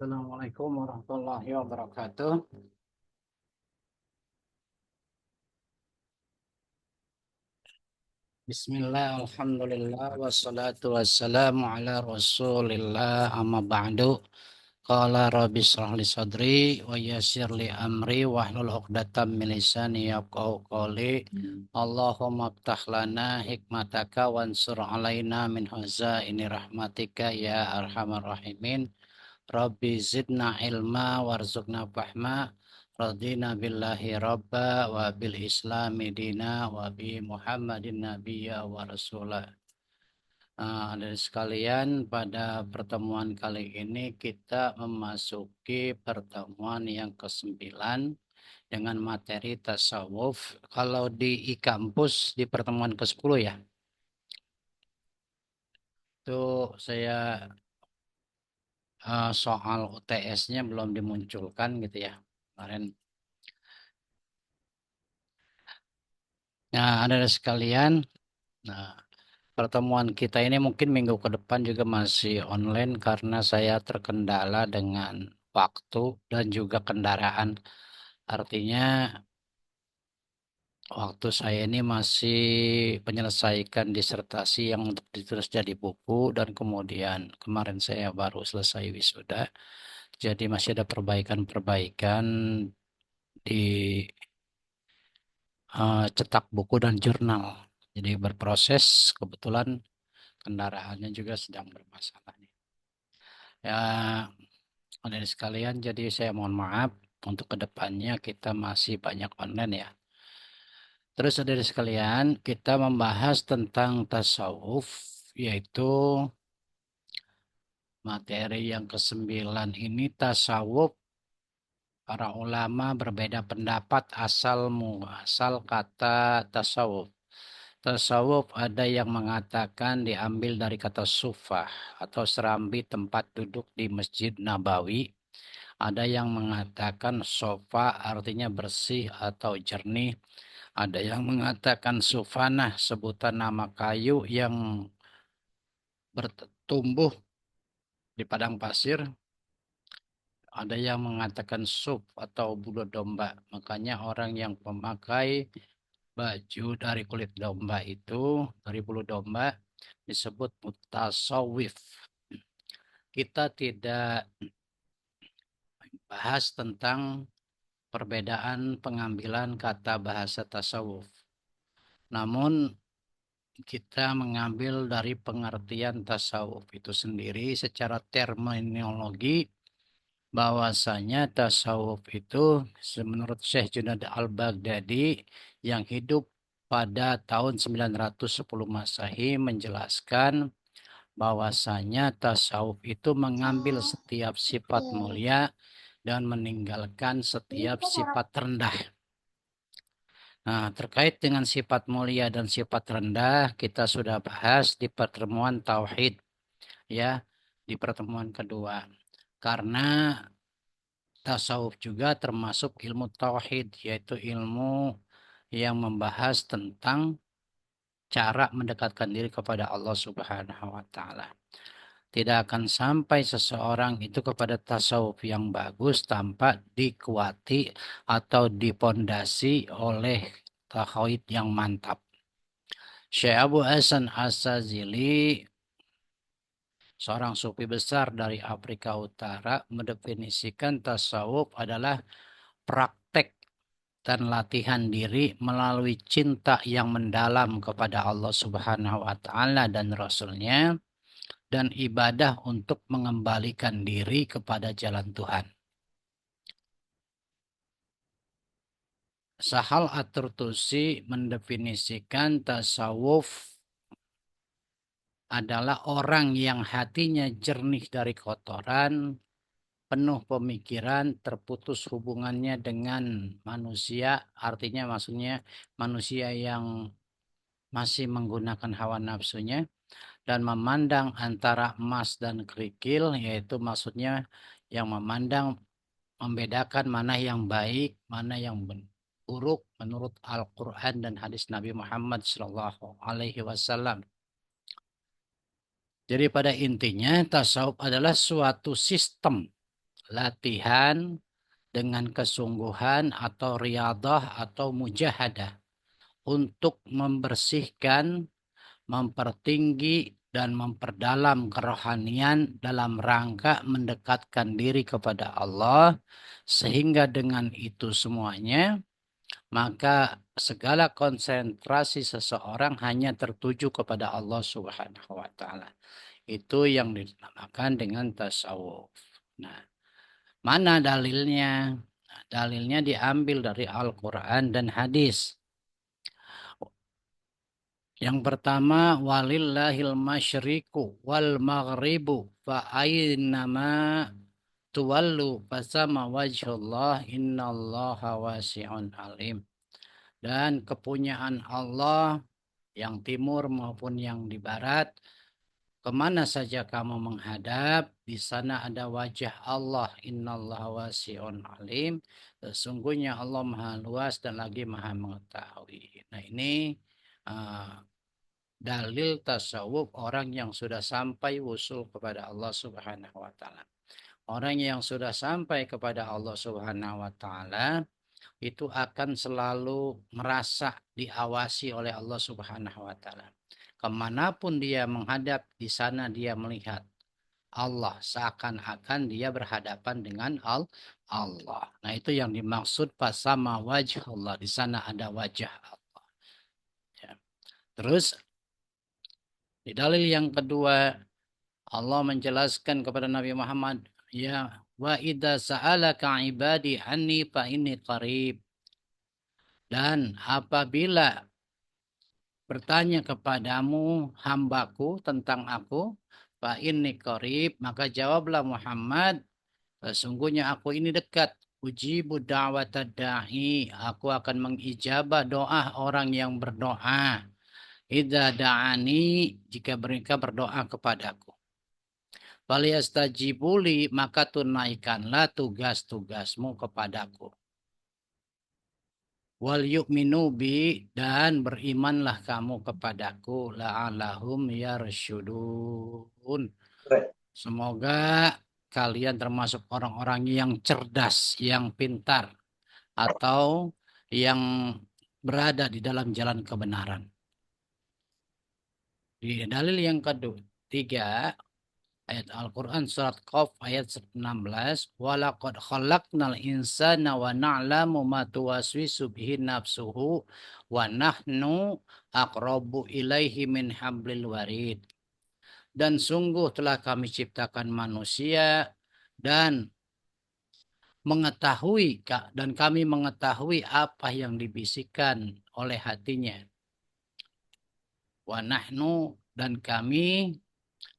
Assalamualaikum warahmatullahi wabarakatuh. Bismillah, alhamdulillah, wassalatu wassalamu ala rasulillah, amma ba'du. Qala rabbi shrah li sadri, wa yassir li amri, wahlul uqdatam min lisani yafqahu qawli. Allahumma aftah lana hikmataka wansur alaina min hazaini rahmatika ya arhamar rahimin. Rabbi zidna ilma warzuqna fahma. Radina billahi rabba wa bil islami dina wa bi Muhammadin nabiyya wa rasulah. Dari sekalian, pada pertemuan kali ini kita memasuki pertemuan yang ke-9 dengan materi tasawuf. Kalau di kampus di pertemuan ke-10 ya, itu saya soal UTS-nya belum dimunculkan gitu ya kemarin. Nah, ada sekalian. Nah, pertemuan kita ini mungkin minggu ke depan juga masih online karena saya terkendala dengan waktu dan juga kendaraan. Artinya waktu saya ini masih menyelesaikan disertasi yang untuk ditulis jadi buku dan kemudian kemarin saya baru selesai wisuda. Jadi masih ada perbaikan-perbaikan di cetak buku dan jurnal. Jadi berproses, kebetulan kendaraannya juga sedang bermasalah nih. Ya, dari sekalian, jadi saya mohon maaf untuk kedepannya kita masih banyak online ya. Terus dari sekalian, kita membahas tentang tasawuf, yaitu materi yang ke-9 ini tasawuf. Para ulama berbeda pendapat asal kata tasawuf. Tasawuf ada yang mengatakan diambil dari kata sufah atau serambi tempat duduk di Masjid Nabawi. Ada yang mengatakan sofa artinya bersih atau jernih. Ada yang mengatakan sufanah sebutan nama kayu yang bertumbuh di padang pasir. Ada yang mengatakan suf atau bulu domba. Makanya orang yang memakai baju dari kulit domba itu, dari bulu domba, disebut mutasawif. Kita tidak bahas tentang perbedaan pengambilan kata bahasa tasawuf. Namun kita mengambil dari pengertian tasawuf itu sendiri secara terminologi bahwasanya tasawuf itu menurut Syekh Junaid Al-Baghdadi yang hidup pada tahun 910 Masehi menjelaskan bahwasanya tasawuf itu mengambil setiap sifat mulia dan meninggalkan setiap sifat rendah. Nah, terkait dengan sifat mulia dan sifat rendah, kita sudah bahas di pertemuan tauhid ya, di pertemuan kedua. Karena tasawuf juga termasuk ilmu tauhid, yaitu ilmu yang membahas tentang cara mendekatkan diri kepada Allah Subhanahu wa taala. Tidak akan sampai seseorang itu kepada tasawuf yang bagus tanpa dikuati atau dipondasi oleh tauhid yang mantap. Syekh Abu Hasan As-Sazili, seorang sufi besar dari Afrika Utara, mendefinisikan tasawuf adalah praktek dan latihan diri melalui cinta yang mendalam kepada Allah Subhanahu wa taala dan Rasul-Nya dan ibadah untuk mengembalikan diri kepada jalan Tuhan. Sahal At-Turtusi mendefinisikan tasawuf adalah orang yang hatinya jernih dari kotoran, penuh pemikiran, terputus hubungannya dengan manusia, artinya maksudnya manusia yang masih menggunakan hawa nafsunya, dan memandang antara emas dan kerikil, yaitu maksudnya yang memandang, membedakan mana yang baik, mana yang buruk menurut Al-Quran dan hadis Nabi Muhammad SAW. Jadi pada intinya tasawuf adalah suatu sistem latihan dengan kesungguhan atau riyadah atau mujahadah untuk membersihkan, mempertinggi dan memperdalam kerohanian dalam rangka mendekatkan diri kepada Allah, sehingga dengan itu semuanya maka segala konsentrasi seseorang hanya tertuju kepada Allah Subhanahu wa taala. Itu yang dinamakan dengan tasawuf. Nah, mana dalilnya? Nah, dalilnya diambil dari Al-Qur'an dan hadis. Yang pertama, walillahil masyriqu wal maghribu fa aynama tuwallu fasama wajhullah innallaha wasi'un alim. Dan kepunyaan Allah yang timur maupun yang di barat, kemana saja kamu menghadap, di sana ada wajah Allah. Innallaha wasi'un alim. Sesungguhnya Allah maha luas dan lagi maha mengetahui. Nah, ini uh, dalil tasawuf orang yang sudah sampai wusul kepada Allah Subhanahu wa taala. Orang yang sudah sampai kepada Allah Subhanahu wa taala itu akan selalu merasa diawasi oleh Allah Subhanahu wa taala. Kemanapun dia menghadap, di sana dia melihat Allah, seakan-akan dia berhadapan dengan Allah. Nah, itu yang dimaksud pasama wajah Allah. Di sana ada wajah Allah. Ya. Terus di dalil yang kedua, Allah menjelaskan kepada Nabi Muhammad, ya wa idza sa'alaka ibadi anni fa inni qarib. Dan apabila bertanya kepadamu hambaku tentang aku, fa inni qarib, maka jawablah Muhammad, sesungguhnya aku ini dekat. Ujibu da'wata da'i, aku akan mengijabah doa orang yang berdoa. Idza da'ani, jika mereka berdoa kepadaku. Falyastajibuli, maka tunaikanlah tugas-tugasmu kepadaku. Wal yu'minu bi, dan berimanlah kamu kepadaku, la'allahum yarsyudun. Semoga kalian termasuk orang-orang yang cerdas, yang pintar, atau yang berada di dalam jalan kebenaran. Di dalil yang ketiga, ayat Al-Quran surat Qaf ayat 16, walaqad khalaqnal insana wa na'lamu ma tuwaswisu bihi nafsuhu wa nahnu aqrabu ilaihi min hablil warid. Dan sungguh telah kami ciptakan manusia dan kami mengetahui apa yang dibisikkan oleh hatinya. Wa nahnu, dan kami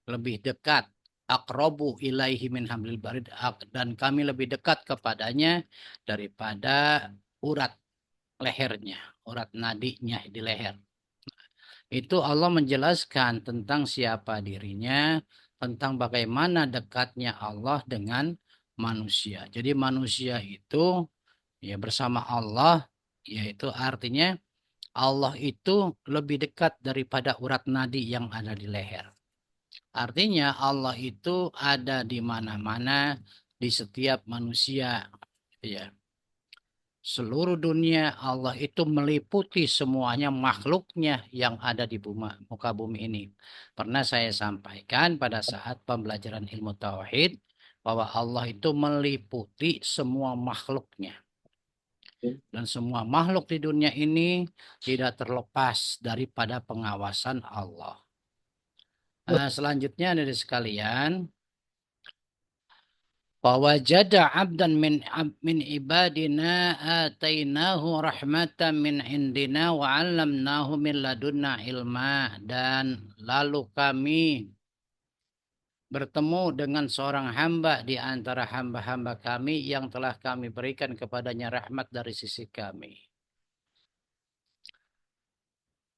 lebih dekat, aqrabu ilaihi min hamlil barid, dan kami lebih dekat kepadanya daripada urat lehernya, urat nadinya di leher. Itu Allah menjelaskan tentang siapa dirinya, tentang bagaimana dekatnya Allah dengan manusia. Jadi manusia itu ya bersama Allah, yaitu artinya Allah itu lebih dekat daripada urat nadi yang ada di leher. Artinya Allah itu ada di mana-mana, di setiap manusia. Ya. Seluruh dunia Allah itu meliputi semuanya makhluknya yang ada di muka bumi ini. Pernah saya sampaikan pada saat pembelajaran ilmu tauhid bahwa Allah itu meliputi semua makhluknya. Dan semua makhluk di dunia ini tidak terlepas daripada pengawasan Allah. Selanjutnya dari sekalian, wajada abdan min ibadina atainahu rahmatan min indina wa 'allamnahu min ladunna ilma. Dan lalu kami bertemu dengan seorang hamba di antara hamba-hamba kami yang telah kami berikan kepadanya rahmat dari sisi kami.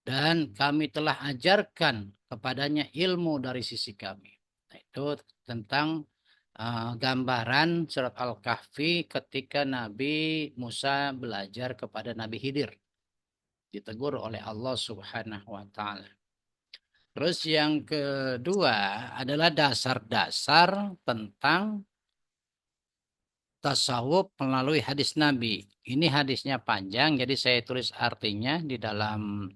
Dan kami telah ajarkan kepadanya ilmu dari sisi kami. Nah, itu tentang gambaran surat Al-Kahfi ketika Nabi Musa belajar kepada Nabi Khidir. Ditegur oleh Allah Subhanahu wa taala. Terus yang kedua adalah dasar-dasar tentang tasawuf melalui hadis Nabi. Ini hadisnya panjang, jadi saya tulis artinya di dalam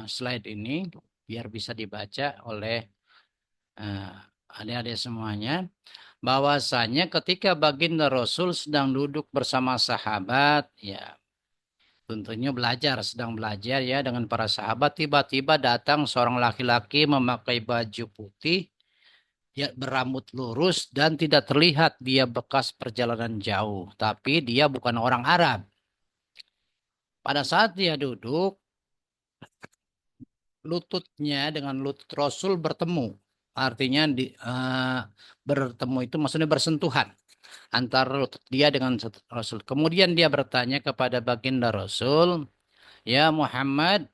slide ini biar bisa dibaca oleh eh, adik-adik semuanya. Bahwasanya ketika baginda Rasul sedang duduk bersama sahabat, ya tentunya belajar, sedang belajar ya dengan para sahabat, tiba-tiba datang seorang laki-laki memakai baju putih, ya berambut lurus dan tidak terlihat dia bekas perjalanan jauh, tapi dia bukan orang Arab. Pada saat dia duduk, lututnya dengan lutut Rasul bertemu. Artinya bertemu itu maksudnya bersentuhan antara lutut dia dengan Rasul. Kemudian dia bertanya kepada baginda Rasul, "Ya Muhammad,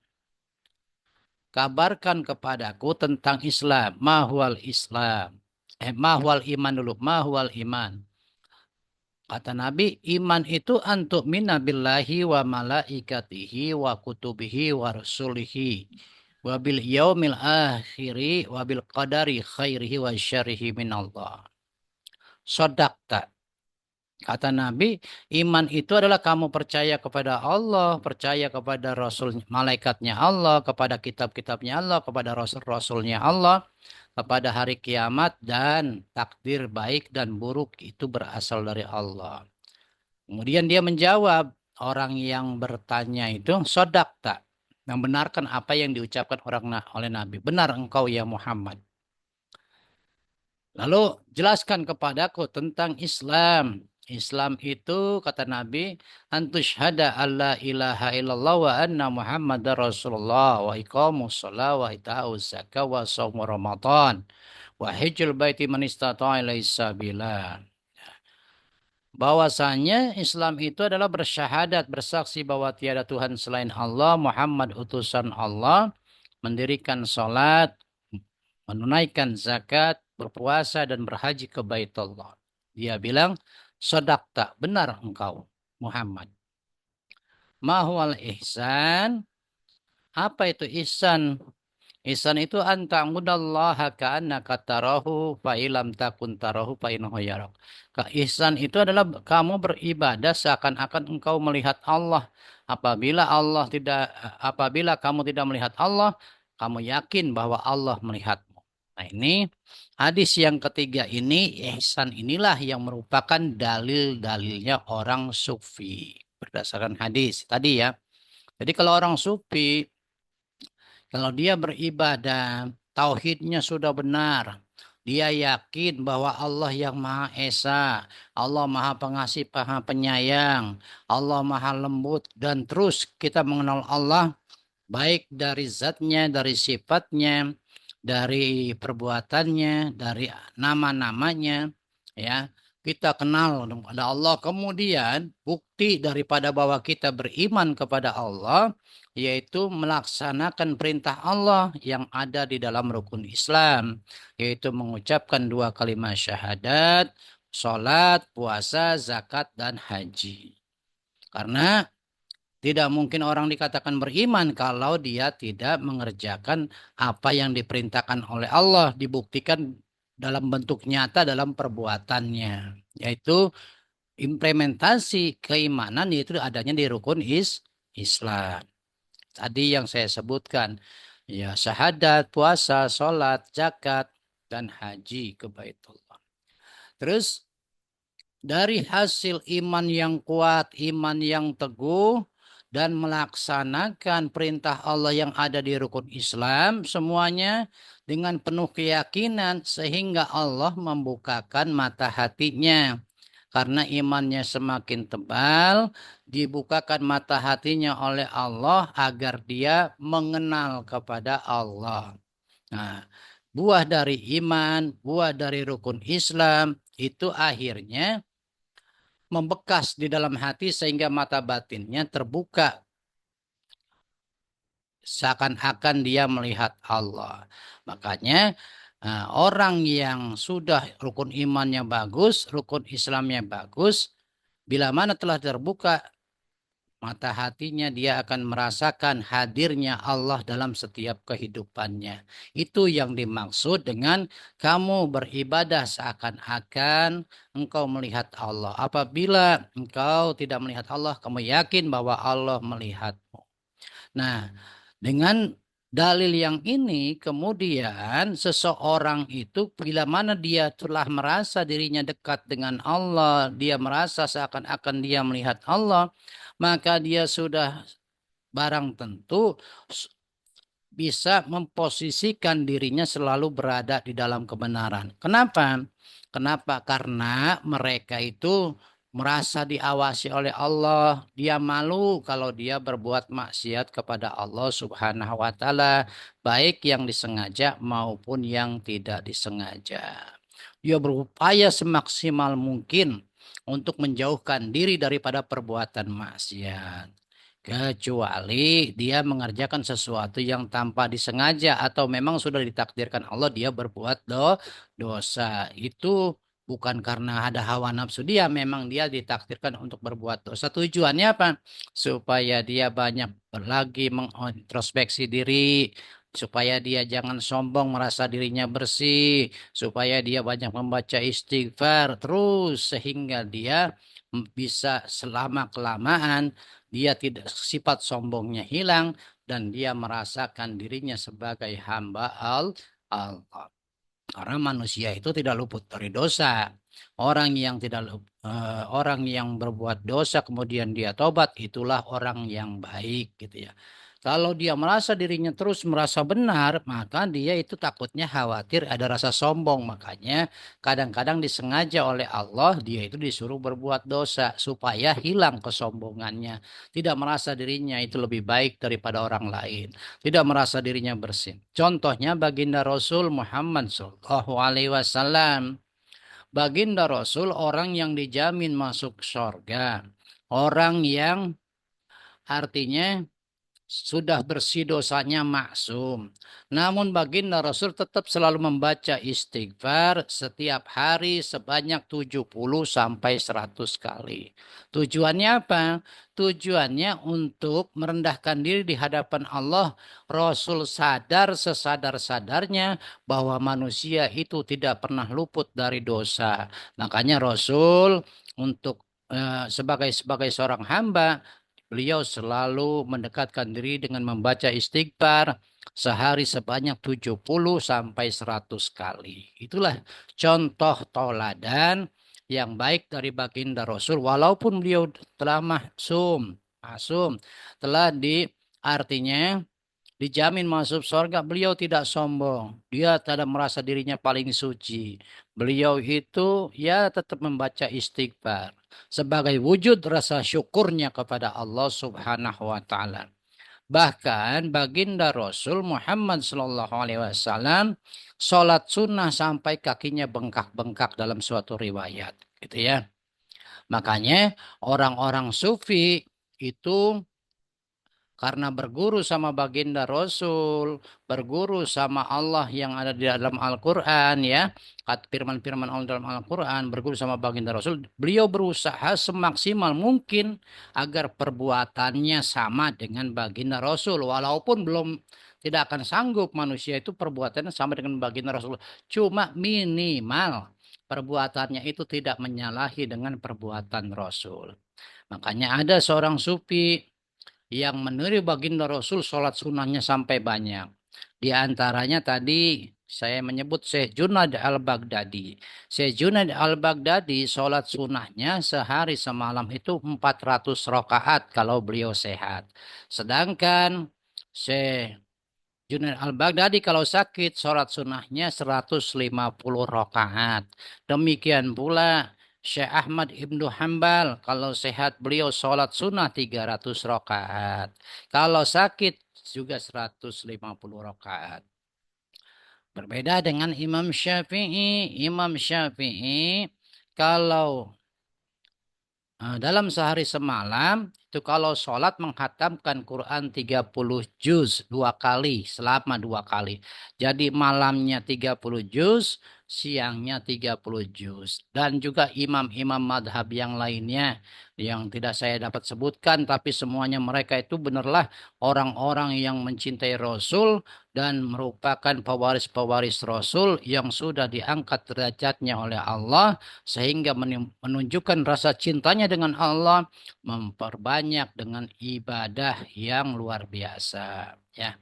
kabarkan kepadaku tentang Islam. Mahwal Islam. Mahwal iman dulu. Mahwal iman." Kata Nabi, iman itu antuk mina billahi wa malaikatihi wa kutubihi wa rasulihi wa bil yaumil akhiri wa bil qadari khairihi wa syarihi min Allah. Sodakta. Kata Nabi, iman itu adalah kamu percaya kepada Allah, percaya kepada Rasul, malaikatnya Allah, kepada kitab-kitabnya Allah, kepada Rasul-Rasulnya Allah, kepada hari kiamat, dan takdir baik dan buruk itu berasal dari Allah. Kemudian dia menjawab, orang yang bertanya itu, sodakta, membenarkan apa yang diucapkan oleh Nabi. Benar engkau ya Muhammad. Lalu jelaskan kepadaku tentang Islam. Islam itu kata Nabi, antushhada alla ilaha illallah wa anna Muhammadar Rasulullah wa iqamus shalah wa ita'uz zakah wa shaum Ramadan wa hajjul baiti man istata'a ilaihi sabila. Bahwasanya Islam itu adalah bersyahadat, bersaksi bahwa tiada Tuhan selain Allah, Muhammad utusan Allah, mendirikan salat, menunaikan zakat, berpuasa dan berhaji ke Baitullah. Dia bilang, sodakta, benar engkau Muhammad. Mahwal ihsan, apa itu ihsan? Ihsan itu anta'budallaha ka'annaka tarahu fa ilam takun tarahu fa innahu yarak. Ihsan itu adalah kamu beribadah seakan-akan engkau melihat Allah. Apabila kamu tidak melihat Allah, kamu yakin bahwa Allah melihatmu. Nah, ini hadis yang ketiga ini, ihsan inilah yang merupakan dalil-dalilnya orang sufi berdasarkan hadis tadi ya. Jadi kalau orang sufi, kalau dia beribadah, tauhidnya sudah benar. Dia yakin bahwa Allah yang Maha Esa, Allah Maha Pengasih, Maha Penyayang, Allah Maha Lembut, dan terus kita mengenal Allah baik dari zatnya, dari sifatnya, dari perbuatannya, dari nama-namanya, ya. Kita kenal kepada Allah. Kemudian bukti daripada bahwa kita beriman kepada Allah yaitu melaksanakan perintah Allah yang ada di dalam rukun Islam, yaitu mengucapkan dua kalimat syahadat, sholat, puasa, zakat, dan haji. Karena tidak mungkin orang dikatakan beriman kalau dia tidak mengerjakan apa yang diperintahkan oleh Allah, dibuktikan dalam bentuk nyata dalam perbuatannya, yaitu implementasi keimanan yaitu adanya di rukun Islam. Tadi yang saya sebutkan, ya syahadat, puasa, sholat, zakat, dan haji ke Baitullah. Terus dari hasil iman yang kuat, iman yang teguh, dan melaksanakan perintah Allah yang ada di rukun Islam, semuanya dengan penuh keyakinan sehingga Allah membukakan mata hatinya. Karena imannya semakin tebal, dibukakan mata hatinya oleh Allah agar dia mengenal kepada Allah. Nah, buah dari iman, buah dari rukun Islam, itu akhirnya membekas di dalam hati sehingga mata batinnya terbuka. Seakan-akan dia melihat Allah. Makanya orang yang sudah rukun imannya bagus, rukun Islamnya bagus, bila mana telah terbuka mata hatinya dia akan merasakan hadirnya Allah dalam setiap kehidupannya. Itu yang dimaksud dengan kamu beribadah seakan-akan engkau melihat Allah. Apabila engkau tidak melihat Allah, kamu yakin bahwa Allah melihatmu. Nah, dengan dalil yang ini kemudian seseorang itu bila mana dia telah merasa dirinya dekat dengan Allah, dia merasa seakan-akan dia melihat Allah, maka dia sudah barang tentu bisa memposisikan dirinya selalu berada di dalam kebenaran. Kenapa? Kenapa? Karena mereka itu merasa diawasi oleh Allah. Dia malu kalau dia berbuat maksiat kepada Allah Subhanahu wa taala, baik yang disengaja maupun yang tidak disengaja. Dia berupaya semaksimal mungkin untuk menjauhkan diri daripada perbuatan maksiat. Kecuali dia mengerjakan sesuatu yang tanpa disengaja atau memang sudah ditakdirkan Allah dia berbuat dosa. Itu bukan karena ada hawa nafsu dia, memang dia ditakdirkan untuk berbuat dosa. Tujuannya apa? Supaya dia banyak lagi mengintrospeksi diri, supaya dia jangan sombong merasa dirinya bersih, supaya dia banyak membaca istighfar terus sehingga dia bisa selama kelamaan dia tidak sifat sombongnya hilang dan dia merasakan dirinya sebagai hamba Allah. Karena manusia itu tidak luput dari dosa. Orang yang berbuat dosa kemudian dia tobat itulah orang yang baik gitu ya. Kalau dia merasa dirinya terus merasa benar, maka dia itu takutnya khawatir ada rasa sombong. Makanya kadang-kadang disengaja oleh Allah dia itu disuruh berbuat dosa supaya hilang kesombongannya. Tidak merasa dirinya itu lebih baik daripada orang lain, tidak merasa dirinya bersih. Contohnya baginda Rasul Muhammad Shallallahu Alaihi Wasallam. Baginda Rasul orang yang dijamin masuk surga, orang yang artinya sudah bersih dosanya maksum. Namun baginda Rasul tetap selalu membaca istighfar setiap hari sebanyak 70 sampai 100 kali. Tujuannya apa? Tujuannya untuk merendahkan diri di hadapan Allah. Rasul sadar sesadar-sadarnya bahwa manusia itu tidak pernah luput dari dosa. Makanya Rasul untuk sebagai seorang hamba beliau selalu mendekatkan diri dengan membaca istighfar sehari sebanyak 70 sampai 100 kali. Itulah contoh toladan yang baik dari baginda Rasul walaupun beliau telah masum telah artinya dijamin masuk surga, beliau tidak sombong. Dia tidak merasa dirinya paling suci. Beliau itu ya tetap membaca istighfar sebagai wujud rasa syukurnya kepada Allah Subhanahu wa taala. Bahkan baginda Rasul Muhammad Sallallahu Alaihi Wasallam sholat sunnah sampai kakinya bengkak-bengkak dalam suatu riwayat, gitu ya. Makanya orang-orang sufi itu karena berguru sama baginda Rasul, berguru sama Allah yang ada di dalam Al-Quran ya, firman-firman Allah dalam Al-Quran, berguru sama baginda Rasul, beliau berusaha semaksimal mungkin agar perbuatannya sama dengan baginda Rasul, walaupun belum tidak akan sanggup manusia itu perbuatannya sama dengan baginda Rasul, cuma minimal perbuatannya itu tidak menyalahi dengan perbuatan Rasul. Makanya ada seorang sufi yang meniru baginda Rasul sholat sunnahnya sampai banyak. Di antaranya tadi saya menyebut Syekh Junaid al-Baghdadi. Syekh Junaid al-Baghdadi sholat sunnahnya sehari semalam itu 400 rakaat kalau beliau sehat. Sedangkan Syekh Junaid al-Baghdadi kalau sakit sholat sunnahnya 150 rakaat. Demikian pula Syekh Ahmad Ibnu Hambal kalau sehat beliau sholat sunnah 300 rakaat. Kalau sakit juga 150 rakaat. Berbeda dengan Imam Syafi'i. Imam Syafi'i kalau dalam sehari semalam itu kalau sholat menghatamkan Quran 30 juz 2 kali selama 2 kali. Jadi malamnya 30 juz, siangnya 30 juz. Dan juga imam-imam madhab yang lainnya yang tidak saya dapat sebutkan, tapi semuanya mereka itu benarlah orang-orang yang mencintai Rasul dan merupakan pewaris-pewaris Rasul yang sudah diangkat derajatnya oleh Allah sehingga menunjukkan rasa cintanya dengan Allah, memperbanyak dengan ibadah yang luar biasa. Ya.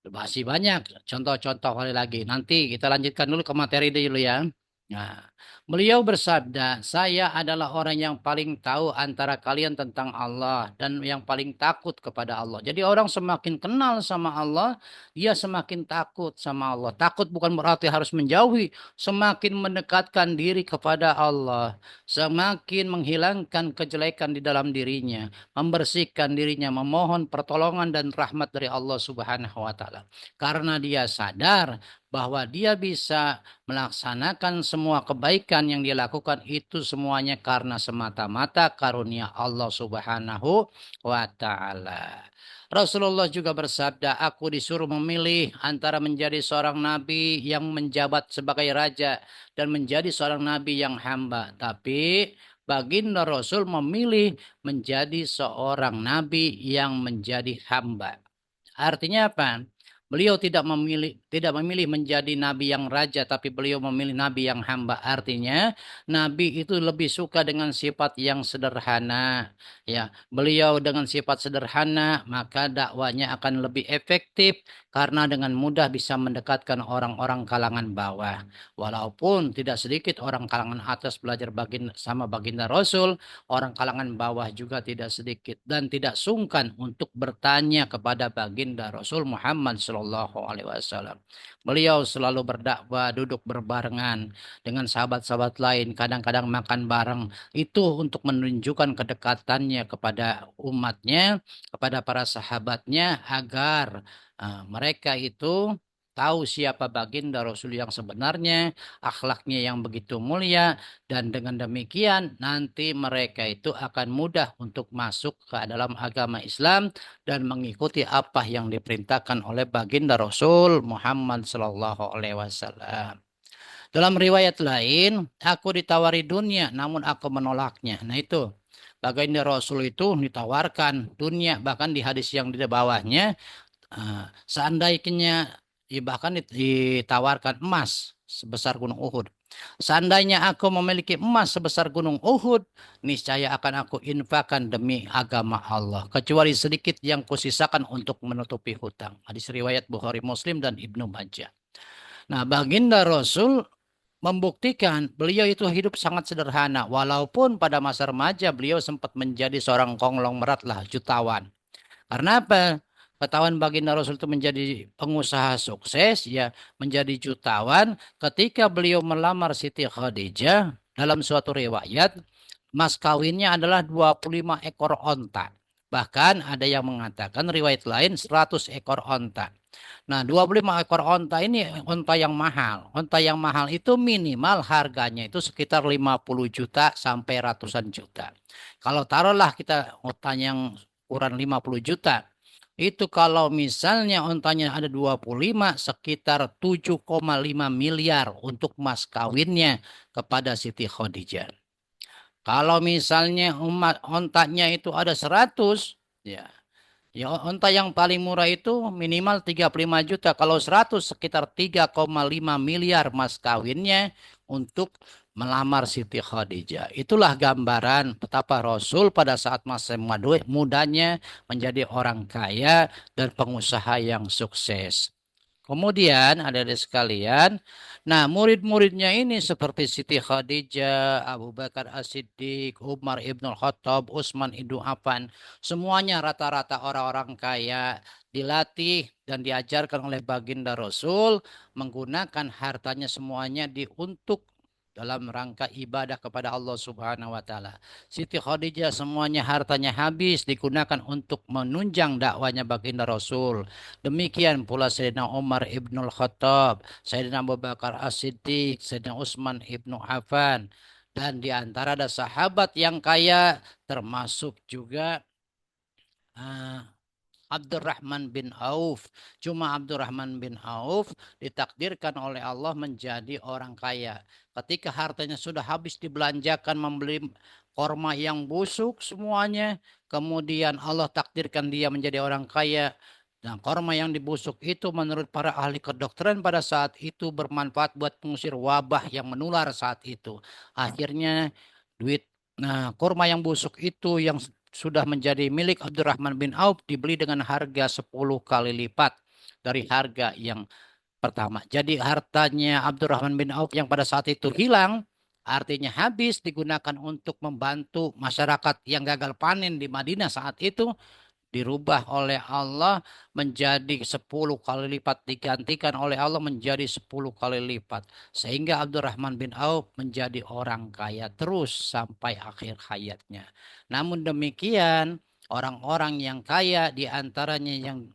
Masih banyak contoh-contoh kali lagi. Nanti kita lanjutkan dulu ke materi dulu ya. Nah, beliau bersabda, saya adalah orang yang paling tahu antara kalian tentang Allah dan yang paling takut kepada Allah. Jadi orang semakin kenal sama Allah, dia semakin takut sama Allah. Takut bukan berarti harus menjauhi, semakin mendekatkan diri kepada Allah, semakin menghilangkan kejelekan di dalam dirinya, membersihkan dirinya, memohon pertolongan dan rahmat dari Allah Subhanahu wa taala. Karena dia sadar bahwa dia bisa melaksanakan semua kebaikan yang dia lakukan itu semuanya karena semata-mata karunia Allah Subhanahu wa taala. Rasulullah juga bersabda, aku disuruh memilih antara menjadi seorang nabi yang menjabat sebagai raja dan menjadi seorang nabi yang hamba. Tapi Baginda Rasul memilih menjadi seorang nabi yang menjadi hamba. Artinya apa? Beliau tidak memilih menjadi nabi yang raja, tapi beliau memilih nabi yang hamba. Artinya, nabi itu lebih suka dengan sifat yang sederhana. Ya, beliau dengan sifat sederhana, maka dakwanya akan lebih efektif karena dengan mudah bisa mendekatkan orang-orang kalangan bawah. Walaupun tidak sedikit orang kalangan atas belajar sama baginda Rasul, orang kalangan bawah juga tidak sedikit dan tidak sungkan untuk bertanya kepada baginda Rasul Muhammad Shallallahu Alaihi Wasallam. Beliau selalu berdakwah duduk berbarengan dengan sahabat-sahabat lain, kadang-kadang makan bareng. Itu untuk menunjukkan kedekatannya kepada umatnya, kepada para sahabatnya agar mereka itu tahu siapa baginda Rasul yang sebenarnya, akhlaknya yang begitu mulia, dan dengan demikian nanti mereka itu akan mudah untuk masuk ke dalam agama Islam dan mengikuti apa yang diperintahkan oleh baginda Rasul Muhammad Sallallahu Alaihi Wasallam. Dalam riwayat lain, aku ditawari dunia namun aku menolaknya. Nah itu, baginda Rasul itu ditawarkan dunia, bahkan di hadis yang di bawahnya, seandainya bahkan ditawarkan emas sebesar gunung Uhud. Seandainya aku memiliki emas sebesar gunung Uhud, niscaya akan aku infakkan demi agama Allah. Kecuali sedikit yang kusisakan untuk menutupi hutang. Hadis riwayat Bukhari Muslim dan Ibnu Majah. Nah, baginda Rasul membuktikan beliau itu hidup sangat sederhana. Walaupun pada masa remaja beliau sempat menjadi seorang konglomerat lah, jutawan. Karena apa? Ketahuan baginda Rasul itu menjadi pengusaha sukses, ya menjadi jutawan. Ketika beliau melamar Siti Khadijah, dalam suatu riwayat, mas kawinnya adalah 25 ekor onta. Bahkan ada yang mengatakan riwayat lain 100 ekor onta. Nah, 25 ekor onta ini onta yang mahal. Onta yang mahal itu minimal harganya itu sekitar 50 juta sampai ratusan juta. Kalau taruhlah kita onta yang ukuran 50 juta, itu kalau misalnya ontanya ada 25, sekitar 7,5 miliar untuk mas kawinnya kepada Siti Khadijah. Kalau misalnya umat ontanya itu ada 100, ya. Ya, onta yang paling murah itu minimal 35 juta. Kalau 100 sekitar 3,5 miliar mas kawinnya untuk melamar Siti Khadijah. Itulah gambaran betapa Rasul pada saat masa mudanya menjadi orang kaya dan pengusaha yang sukses. Kemudian ada sekalian, nah murid-muridnya ini seperti Siti Khadijah, Abu Bakar As-Siddiq, Umar Ibn Khattab, Utsman Ibn Affan, semuanya rata-rata orang-orang kaya, dilatih dan diajarkan oleh baginda Rasul menggunakan hartanya semuanya untuk dalam rangka ibadah kepada Allah Subhanahu wa taala. Siti Khadijah semuanya hartanya habis digunakan untuk menunjang dakwanya baginda Rasul. Demikian pula Sayyidina Umar Ibnul Khattab, Sayyidina Abu Bakar As-Siddiq, Sayyidina Utsman Ibnu Affan. Dan di antara ada sahabat yang kaya termasuk juga Abdurrahman bin Auf. Cuma Abdurrahman bin Auf ditakdirkan oleh Allah menjadi orang kaya. Ketika hartanya sudah habis dibelanjakan membeli korma yang busuk semuanya, kemudian Allah takdirkan dia menjadi orang kaya. Nah, korma yang dibusuk itu menurut para ahli kedokteran pada saat itu bermanfaat buat mengusir wabah yang menular saat itu. Akhirnya duit, nah, kurma yang busuk itu yang sudah menjadi milik Abdurrahman bin Auf dibeli dengan harga 10 kali lipat dari harga yang pertama. Jadi hartanya Abdurrahman bin Auf yang pada saat itu hilang, artinya habis digunakan untuk membantu masyarakat yang gagal panen di Madinah saat itu, dirubah oleh Allah menjadi 10 kali lipat, digantikan oleh Allah menjadi 10 kali lipat, sehingga Abdurrahman bin Auf menjadi orang kaya terus sampai akhir hayatnya. Namun demikian, orang-orang yang kaya di antaranya yang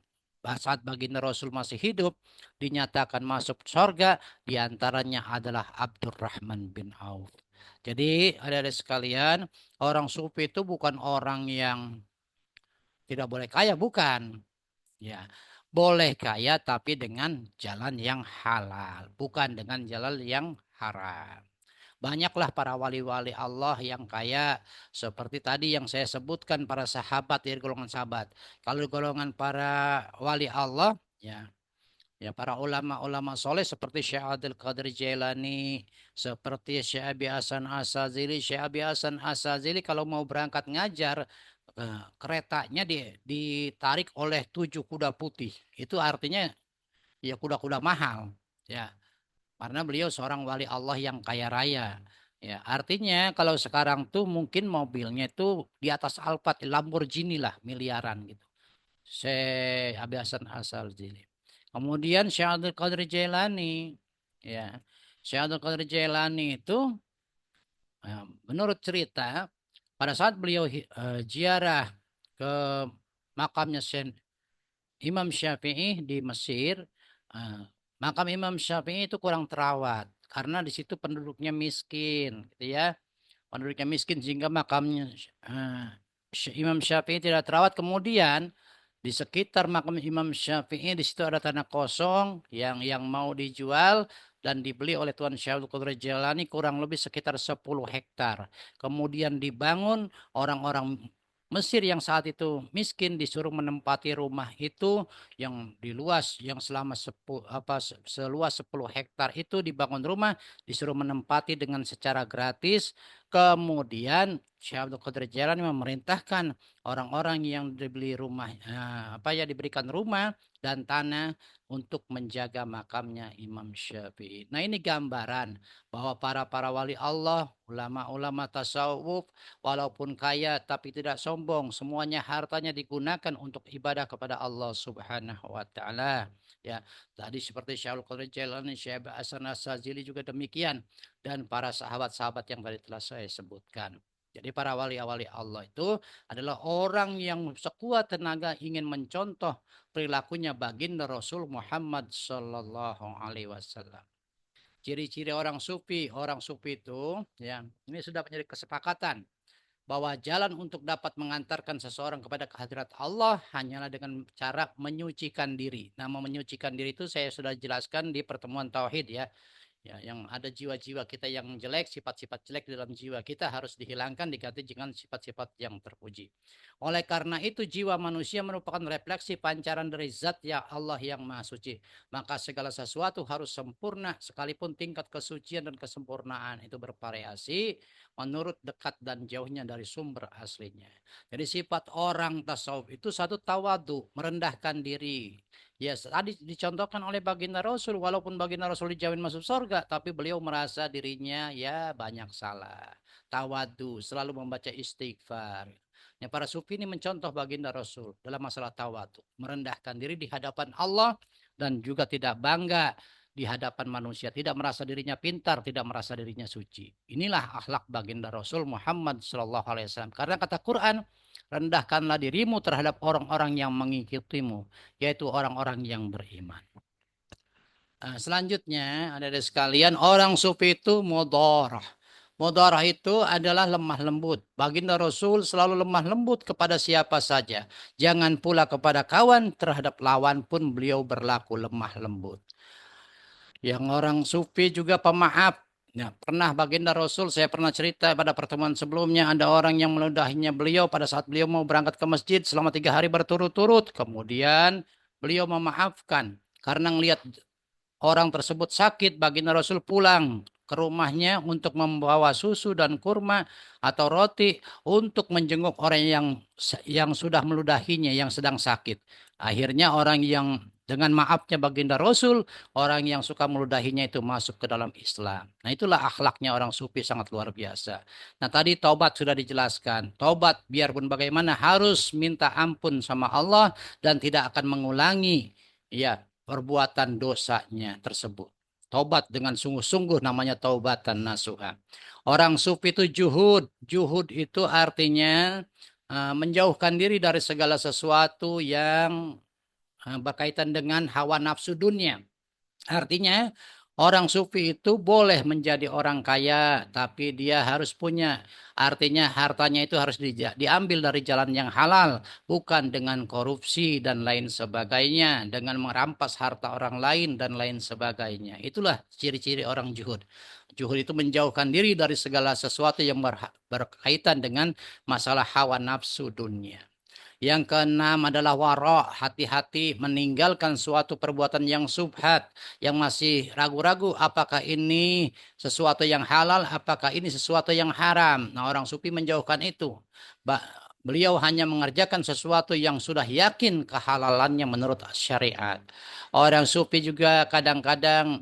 saat baginda Rasul masih hidup dinyatakan masuk surga, di antaranya adalah Abdurrahman bin Auf. Jadi adik-adik sekalian, orang sufi itu bukan orang yang tidak boleh kaya, bukan. Ya, boleh kaya tapi dengan jalan yang halal, bukan dengan jalan yang haram. Banyaklah para wali-wali Allah yang kaya seperti tadi yang saya sebutkan para sahabat dari golongan sahabat. Kalau golongan para wali Allah, ya, ya para ulama-ulama soleh seperti Syekh Abdul Qadir Jailani, seperti Syekh Abi Hasan Asazili. Syekh Abi Hasan Asazili kalau mau berangkat ngajar, keretanya ditarik oleh 7 kuda putih. Itu artinya ya kuda-kuda mahal. Ya, karena beliau seorang wali Allah yang kaya raya. Ya, artinya kalau sekarang tuh mungkin mobilnya itu di atas Alphard, Lamborghini lah, miliaran gitu. Syekh Abi Hasan Asazili. Kemudian Syekh Abdul Qadir Jailani, ya. Syekh Abdul Qadir Jailani itu, menurut cerita pada saat beliau ziarah ke makamnya Imam Syafi'i di Mesir, eh, makam Imam Syafi'i itu kurang terawat karena di situ penduduknya miskin, gitu ya. Penduduknya miskin sehingga makamnya eh, Imam Syafi'i tidak terawat. Kemudian di sekitar makam Imam Syafi'i di situ ada tanah kosong yang mau dijual dan dibeli oleh Tuan Syaikhul Qadir Jailani kurang lebih sekitar 10 hektar. Kemudian dibangun, orang-orang Mesir yang saat itu miskin disuruh menempati rumah itu yang diluas yang selama seluas 10 hektar itu dibangun rumah, disuruh menempati dengan secara gratis. Kemudian Syekh Abdul Qadir Jailani memerintahkan orang-orang yang dibeli rumah, diberikan rumah dan tanah untuk menjaga makamnya Imam Syafi'i. Nah, ini gambaran bahwa para wali Allah, ulama-ulama tasawuf, walaupun kaya tapi tidak sombong, semuanya hartanya digunakan untuk ibadah kepada Allah Subhanahu wa taala. Ya, tadi seperti Syaikhul Qadir Jailani, Syekh Hasan Asy-Syadzili juga demikian, dan para sahabat-sahabat yang tadi telah saya sebutkan. Jadi para wali-wali Allah itu adalah orang yang sekuat tenaga ingin mencontoh perilakunya baginda Rasul Muhammad Sallallahu Alaihi Wasallam. Ciri-ciri orang sufi itu, ya, ini sudah menjadi kesepakatan bahwa jalan untuk dapat mengantarkan seseorang kepada kehadirat Allah hanyalah dengan cara menyucikan diri. Nama menyucikan diri itu saya sudah jelaskan di pertemuan tauhid, ya. Ya, yang ada jiwa-jiwa kita yang jelek, sifat-sifat jelek di dalam jiwa kita harus dihilangkan, diganti dengan sifat-sifat yang terpuji. Oleh karena itu, jiwa manusia merupakan refleksi pancaran dari zat ya Allah yang maha suci. Maka segala sesuatu harus sempurna, sekalipun tingkat kesucian dan kesempurnaan itu bervariasi menurut dekat dan jauhnya dari sumber aslinya. Jadi sifat orang tasawuf itu satu tawadu, merendahkan diri. Ya, tadi dicontohkan oleh baginda Rasul, walaupun baginda Rasul dijamin masuk surga, tapi beliau merasa dirinya ya banyak salah. Tawadu, selalu membaca istighfar. Ya, para sufi ini mencontoh baginda Rasul dalam masalah tawadu, merendahkan diri di hadapan Allah dan juga tidak bangga di hadapan manusia, tidak merasa dirinya pintar, tidak merasa dirinya suci. Inilah akhlak baginda Rasul Muhammad Sallallahu Alaihi Wasallam. Karena kata Quran, rendahkanlah dirimu terhadap orang-orang yang mengikutimu, yaitu orang-orang yang beriman. Selanjutnya, ada sekalian, orang sufi itu mudharah. Mudharah itu adalah lemah lembut. Baginda Rasul selalu lemah lembut kepada siapa saja. Jangan pula kepada kawan, terhadap lawan pun beliau berlaku lemah lembut. Yang orang sufi juga pemaaf. Ya, pernah baginda Rasul, saya pernah cerita pada pertemuan sebelumnya, ada orang yang meludahinya beliau pada saat beliau mau berangkat ke masjid selama 3 hari berturut-turut. Kemudian beliau memaafkan. Karena melihat orang tersebut sakit, baginda Rasul pulang ke rumahnya untuk membawa susu dan kurma atau roti untuk menjenguk orang yang sudah meludahinya, yang sedang sakit. Akhirnya orang yang dengan maafnya baginda Rasul, orang yang suka meludahinya itu masuk ke dalam Islam. Nah, itulah akhlaknya orang sufi sangat luar biasa. Nah, tadi taubat sudah dijelaskan. Taubat biarpun bagaimana harus minta ampun sama Allah dan tidak akan mengulangi ya perbuatan dosanya tersebut. Taubat dengan sungguh-sungguh namanya taubatan nasuha. Orang sufi itu juhud. Juhud itu artinya menjauhkan diri dari segala sesuatu yang berkaitan dengan hawa nafsu dunia. Artinya orang sufi itu boleh menjadi orang kaya, tapi dia harus punya. Artinya hartanya itu harus diambil dari jalan yang halal, bukan dengan korupsi dan lain sebagainya, dengan merampas harta orang lain dan lain sebagainya. Itulah ciri-ciri orang juhud. Juhud itu menjauhkan diri dari segala sesuatu yang berkaitan dengan masalah hawa nafsu dunia. Yang keenam adalah wara, hati-hati meninggalkan suatu perbuatan yang subhat, yang masih ragu-ragu apakah ini sesuatu yang halal, apakah ini sesuatu yang haram. Nah, orang sufi menjauhkan itu. Beliau hanya mengerjakan sesuatu yang sudah yakin kehalalannya menurut syariat. Orang sufi juga kadang-kadang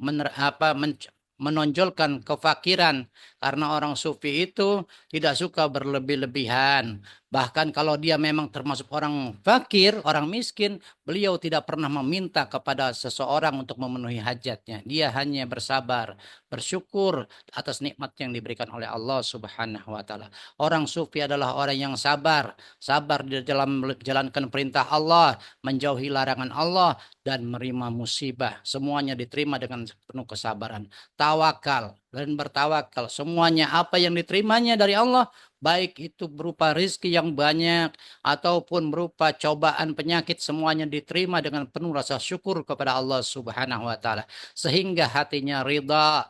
menonjolkan kefakiran karena orang sufi itu tidak suka berlebih-lebihan. Bahkan kalau dia memang termasuk orang fakir, orang miskin, beliau tidak pernah meminta kepada seseorang untuk memenuhi hajatnya. Dia hanya bersabar, bersyukur atas nikmat yang diberikan oleh Allah Subhanahu wa taala. Orang sufi adalah orang yang sabar, sabar di dalam menjalankan perintah Allah, menjauhi larangan Allah dan menerima musibah. Semuanya diterima dengan penuh kesabaran. Tawakal dan bertawakal. Semuanya apa yang diterimanya dari Allah, baik itu berupa rizki yang banyak ataupun berupa cobaan penyakit, semuanya diterima dengan penuh rasa syukur kepada Allah Subhanahu wa taala, sehingga hatinya ridha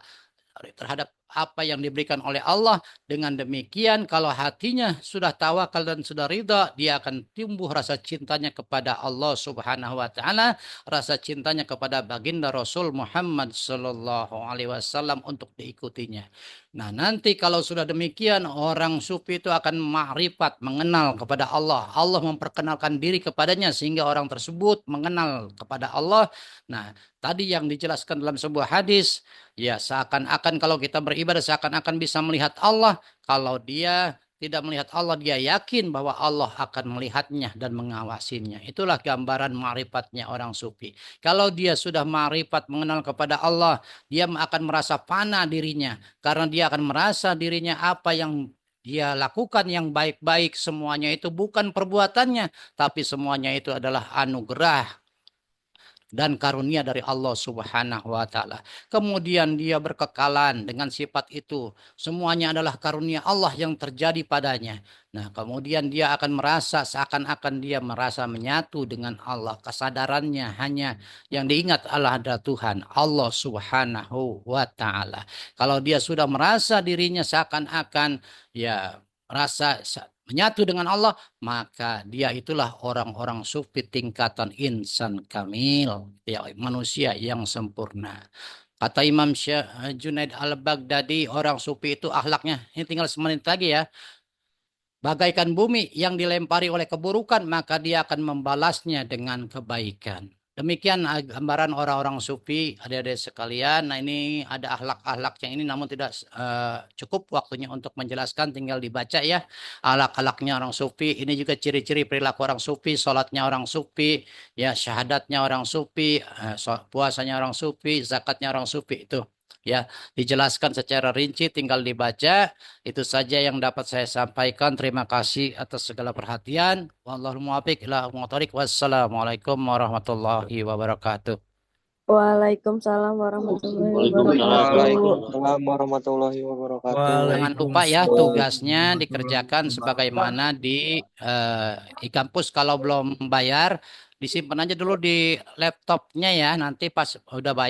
terhadap apa yang diberikan oleh Allah. Dengan demikian, kalau hatinya sudah tawakal dan sudah ridha, dia akan tumbuh rasa cintanya kepada Allah Subhanahu wa taala, rasa cintanya kepada baginda Rasul Muhammad sallallahu alaihi wasallam untuk diikutinya. Nah, nanti kalau sudah demikian, orang sufi itu akan ma'rifat, mengenal kepada Allah. Allah memperkenalkan diri kepadanya sehingga orang tersebut mengenal kepada Allah. Nah, tadi yang dijelaskan dalam sebuah hadis, ya seakan-akan kalau kita beribadah seakan-akan bisa melihat Allah. Kalau dia tidak melihat Allah, dia yakin bahwa Allah akan melihatnya dan mengawasinya. Itulah gambaran ma'rifatnya orang sufi. Kalau dia sudah ma'rifat mengenal kepada Allah, dia akan merasa fana dirinya. Karena dia akan merasa dirinya apa yang dia lakukan yang baik-baik, semuanya itu bukan perbuatannya, tapi semuanya itu adalah anugerah dan karunia dari Allah Subhanahu wa taala. Kemudian dia berkekalan dengan sifat itu. Semuanya adalah karunia Allah yang terjadi padanya. Nah, kemudian dia akan merasa seakan-akan dia merasa menyatu dengan Allah. Kesadarannya hanya yang diingat Allah ada Tuhan, Allah Subhanahu wa taala. Kalau dia sudah merasa dirinya seakan-akan ya merasa menyatu dengan Allah, maka dia itulah orang-orang sufi tingkatan insan kamil, ya, manusia yang sempurna. Kata Imam Junaid al-Baghdadi, orang sufi itu akhlaknya, ini tinggal semenit lagi ya, bagaikan bumi yang dilempari oleh keburukan, maka dia akan membalasnya dengan kebaikan. Demikian gambaran orang-orang sufi, adik-adik sekalian. Nah, ini ada akhlak-akhlaknya ini, namun tidak cukup waktunya untuk menjelaskan, tinggal dibaca ya. Akhlak-akhlaknya orang sufi, ini juga ciri-ciri perilaku orang sufi, sholatnya orang sufi, ya syahadatnya orang sufi, puasanya orang sufi, zakatnya orang sufi itu. Ya, dijelaskan secara rinci, tinggal dibaca. Itu saja yang dapat saya sampaikan. Terima kasih atas segala perhatian. Wallahul muwaffiq ila aqwamit thoriq. Wassalamualaikum warahmatullahi wabarakatuh. Waalaikumsalam warahmatullahi wabarakatuh. Waalaikumsalam warahmatullahi wabarakatuh. Jangan lupa ya Waalaikumsalam tugasnya dikerjakan warahmatullahi sebagaimana wabarakatuh. di kampus. Kalau belum bayar, disimpan aja dulu di laptopnya ya. Nanti pas udah bayar